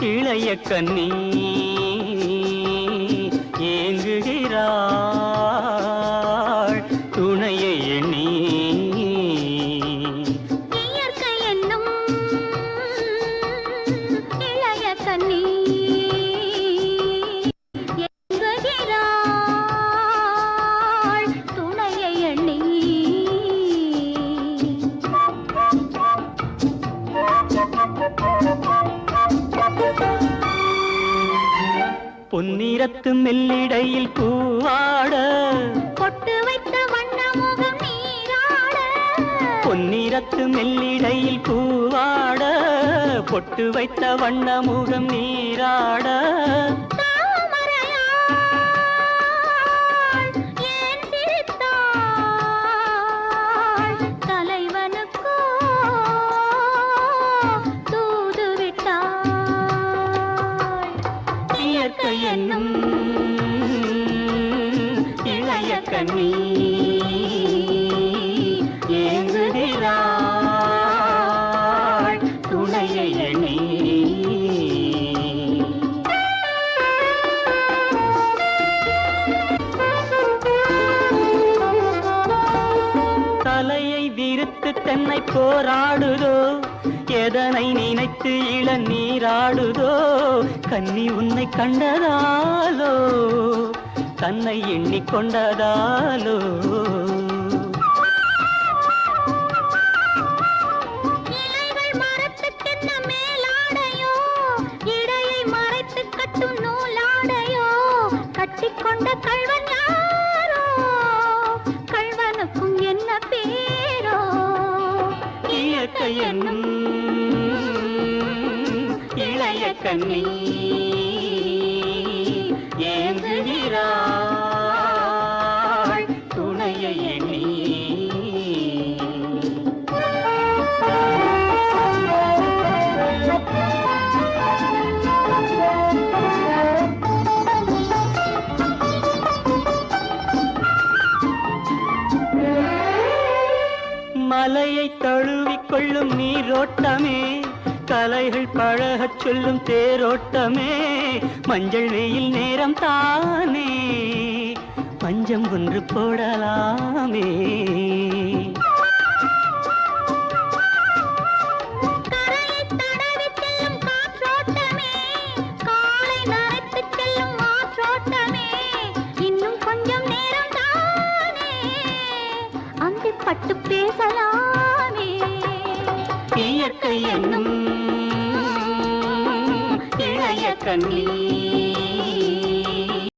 இளைய கண்ணி ஏங்குகிறாள் துணையை எண்ணி இயற்கை என்னும் இளைய கண்ணி ஏங்குகிறாள் துணையை எண்ணி பொன்னிறத்து மெல்லிடையில் பூவாட பொட்டு வைத்த வண்ணமுகம் நீராட பொன்னிறத்து மெல்லிடையில் பூவாட பொட்டு வைத்த வண்ணமுகம் நீராட தாமரையாள் ஏன் சிரித்தாள் தலைவனுக்கோ தூது விட்டாள் இயற்கை என்னும் இளைய கண்ணி ஏங்குகிறாள் துணையை எண்ணி தலையை விரித்து தென்னை போராடுதோ எதனை நினைத்து இளநீராடுதோ கன்னி உன்னை கண்டதாலோ தன்னை எண்ணிக்கொண்டதாலோ இலைகள் மரத்துக்கென்ன மேலாடையோ இடையை மறைத்து கட்டும் நூலாடையோ கட்டிக்கொண்ட கள்வன் யாரோ கள்வனுக்கும் என்ன பேரோ இயற்கை என்னும் இளைய கண்ணி ஏங்குகிறாள் துணையை எண்ணி மலையை தழுவிக்கொள்ளும் நீரோட்டமே கலைகள் பழகச் சொல்லும் தேரோட்டமே மஞ்சள் வெயில் நேரம் தானே பஞ்சம் ஒன்று போடலாமே கரையை தடவி செல்லும் காற்றோட்டமே காலை நரைத்து செல்லும் ஆற்றோட்டமே இன்னும் கொஞ்சம் நேரம் தானே அந்தி பட்டு பேசலாமே இயற்கை என்னும் இளைய கண்ணி